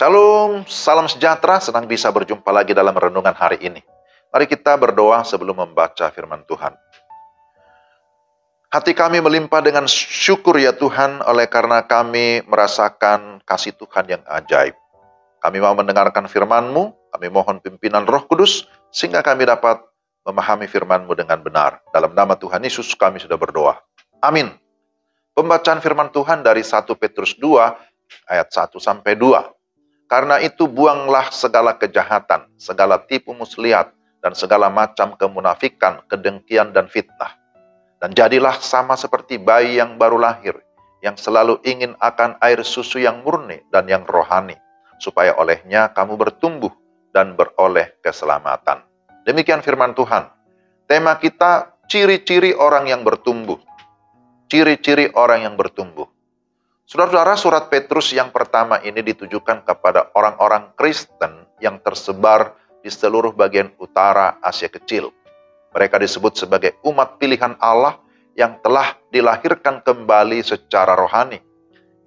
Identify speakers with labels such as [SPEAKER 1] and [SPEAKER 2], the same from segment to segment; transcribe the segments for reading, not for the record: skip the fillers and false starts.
[SPEAKER 1] Shalom, salam sejahtera, senang bisa berjumpa lagi dalam renungan hari ini. Mari kita berdoa sebelum membaca firman Tuhan. Hati kami melimpah dengan syukur ya Tuhan, oleh karena kami merasakan kasih Tuhan yang ajaib. Kami mau mendengarkan firman-Mu, kami mohon pimpinan Roh Kudus, sehingga kami dapat memahami firman-Mu dengan benar. Dalam nama Tuhan Yesus kami sudah berdoa. Amin. Pembacaan firman Tuhan dari 1 Petrus 2, ayat 1-2. Karena itu buanglah segala kejahatan, segala tipu muslihat, dan segala macam kemunafikan, kedengkian, dan fitnah. Dan jadilah sama seperti bayi yang baru lahir, yang selalu ingin akan air susu yang murni dan yang rohani, supaya olehnya kamu bertumbuh dan beroleh keselamatan. Demikian firman Tuhan. Tema kita, ciri-ciri orang yang bertumbuh. Ciri-ciri orang yang bertumbuh. Saudara-saudara, surat Petrus yang pertama ini ditujukan kepada orang-orang Kristen yang tersebar di seluruh bagian utara Asia Kecil. Mereka disebut sebagai umat pilihan Allah yang telah dilahirkan kembali secara rohani.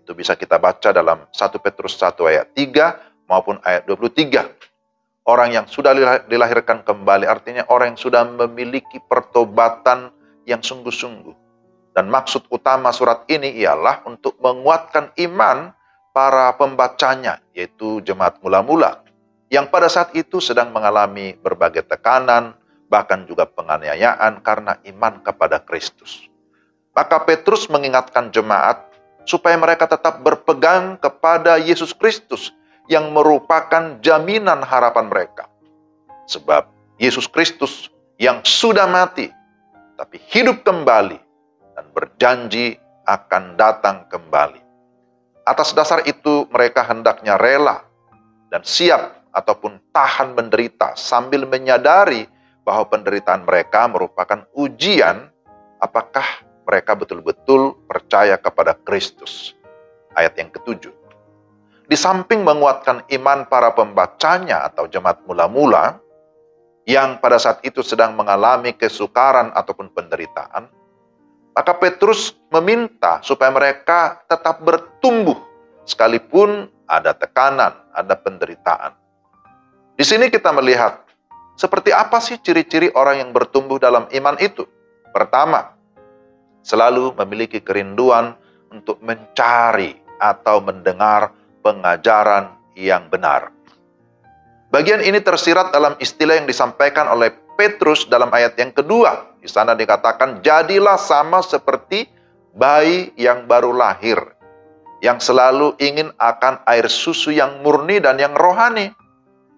[SPEAKER 1] Itu bisa kita baca dalam 1 Petrus 1 ayat 3 maupun ayat 23. Orang yang sudah dilahirkan kembali artinya orang yang sudah memiliki pertobatan yang sungguh-sungguh. Dan maksud utama surat ini ialah untuk menguatkan iman para pembacanya, yaitu jemaat mula-mula, yang pada saat itu sedang mengalami berbagai tekanan, bahkan juga penganiayaan karena iman kepada Kristus. Maka Petrus mengingatkan jemaat supaya mereka tetap berpegang kepada Yesus Kristus yang merupakan jaminan harapan mereka. Sebab Yesus Kristus yang sudah mati, tapi hidup kembali, dan berjanji akan datang kembali. Atas dasar itu mereka hendaknya rela dan siap ataupun tahan menderita sambil menyadari bahwa penderitaan mereka merupakan ujian apakah mereka betul-betul percaya kepada Kristus. Ayat yang ke-7. Di samping menguatkan iman para pembacanya atau jemaat mula-mula yang pada saat itu sedang mengalami kesukaran ataupun penderitaan, maka Petrus meminta supaya mereka tetap bertumbuh sekalipun ada tekanan, ada penderitaan. Di sini kita melihat seperti apa sih ciri-ciri orang yang bertumbuh dalam iman itu. Pertama, selalu memiliki kerinduan untuk mencari atau mendengar pengajaran yang benar. Bagian ini tersirat dalam istilah yang disampaikan oleh Petrus dalam ayat yang kedua. Di sana dikatakan, jadilah sama seperti bayi yang baru lahir, yang selalu ingin akan air susu yang murni dan yang rohani.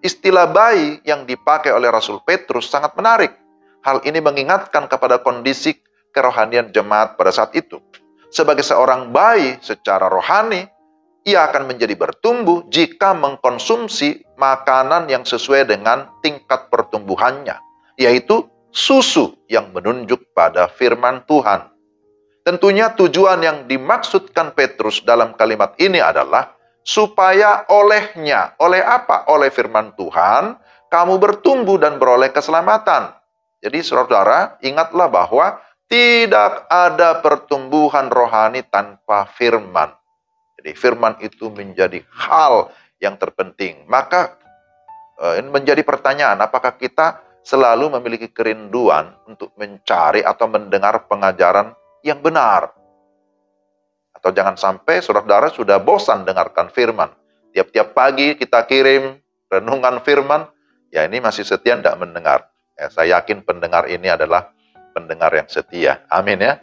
[SPEAKER 1] Istilah bayi yang dipakai oleh Rasul Petrus sangat menarik. Hal ini mengingatkan kepada kondisi kerohanian jemaat pada saat itu. Sebagai seorang bayi secara rohani, ia akan menjadi bertumbuh jika mengkonsumsi makanan yang sesuai dengan tingkat pertumbuhannya, yaitu susu yang menunjuk pada firman Tuhan. Tentunya tujuan yang dimaksudkan Petrus dalam kalimat ini adalah supaya olehnya, oleh apa? Oleh firman Tuhan, kamu bertumbuh dan beroleh keselamatan. Jadi saudara, ingatlah bahwa tidak ada pertumbuhan rohani tanpa firman. Jadi firman itu menjadi hal yang terpenting. Maka ini menjadi pertanyaan, apakah kita selalu memiliki kerinduan untuk mencari atau mendengar pengajaran yang benar? Atau jangan sampai saudara-saudara sudah bosan dengarkan firman. Tiap-tiap pagi kita kirim renungan firman, ya ini masih setia tidak mendengar. Ya, saya yakin pendengar ini adalah pendengar yang setia. Amin ya.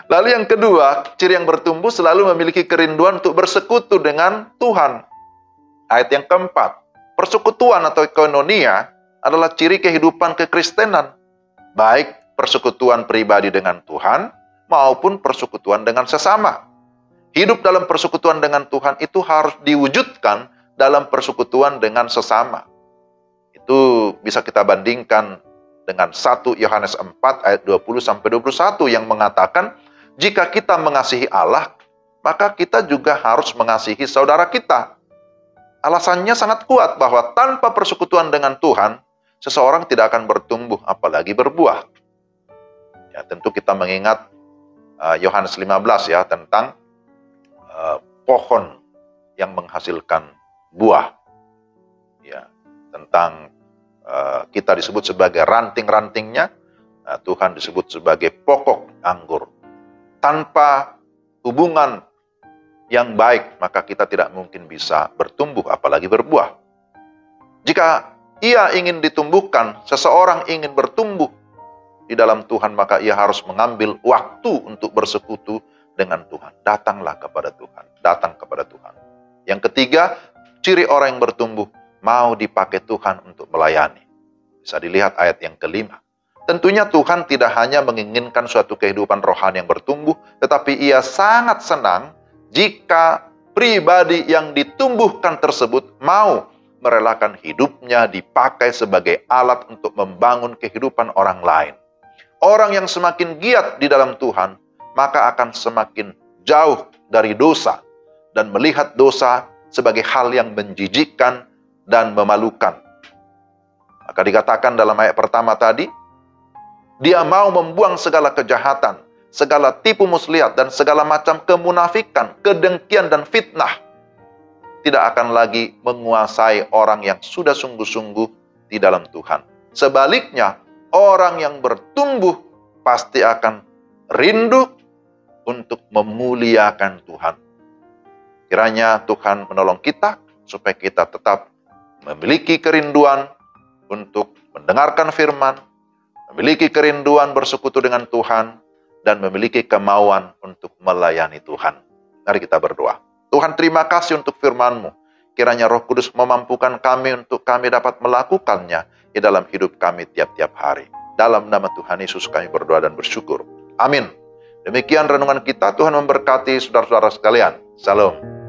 [SPEAKER 1] Lalu yang kedua, ciri yang bertumbuh selalu memiliki kerinduan untuk bersekutu dengan Tuhan. Ayat yang keempat, persekutuan atau koinonia adalah ciri kehidupan kekristenan, baik persekutuan pribadi dengan Tuhan maupun persekutuan dengan sesama. Hidup dalam persekutuan dengan Tuhan itu harus diwujudkan dalam persekutuan dengan sesama. Itu bisa kita bandingkan dengan 1 Yohanes 4 ayat 20-21 yang mengatakan, jika kita mengasihi Allah, maka kita juga harus mengasihi saudara kita. Alasannya sangat kuat bahwa tanpa persekutuan dengan Tuhan, seseorang tidak akan bertumbuh, apalagi berbuah. Ya, tentu kita mengingat Yohanes 15 ya, tentang pohon yang menghasilkan buah. Ya, tentang kita disebut sebagai ranting-rantingnya, Tuhan disebut sebagai pokok anggur. Tanpa hubungan yang baik, maka kita tidak mungkin bisa bertumbuh, apalagi berbuah. Jika ia ingin ditumbuhkan, seseorang ingin bertumbuh di dalam Tuhan, maka ia harus mengambil waktu untuk bersekutu dengan Tuhan. Datanglah kepada Tuhan, datang kepada Tuhan. Yang ketiga, ciri orang yang bertumbuh, mau dipakai Tuhan untuk melayani. Bisa dilihat ayat yang kelima. Tentunya Tuhan tidak hanya menginginkan suatu kehidupan rohani yang bertumbuh, tetapi ia sangat senang jika pribadi yang ditumbuhkan tersebut mau merelakan hidupnya dipakai sebagai alat untuk membangun kehidupan orang lain. Orang yang semakin giat di dalam Tuhan, maka akan semakin jauh dari dosa dan melihat dosa sebagai hal yang menjijikkan dan memalukan. Maka dikatakan dalam ayat pertama tadi, dia mau membuang segala kejahatan, segala tipu muslihat, dan segala macam kemunafikan, kedengkian, dan fitnah. Tidak akan lagi menguasai orang yang sudah sungguh-sungguh di dalam Tuhan. Sebaliknya, orang yang bertumbuh pasti akan rindu untuk memuliakan Tuhan. Kiranya Tuhan menolong kita supaya kita tetap memiliki kerinduan untuk mendengarkan firman, memiliki kerinduan bersekutu dengan Tuhan, dan memiliki kemauan untuk melayani Tuhan. Mari kita berdoa. Tuhan, terima kasih untuk firman-Mu. Kiranya Roh Kudus memampukan kami untuk kami dapat melakukannya di dalam hidup kami tiap-tiap hari. Dalam nama Tuhan Yesus kami berdoa dan bersyukur. Amin. Demikian renungan kita. Tuhan memberkati saudara-saudara sekalian. Salam.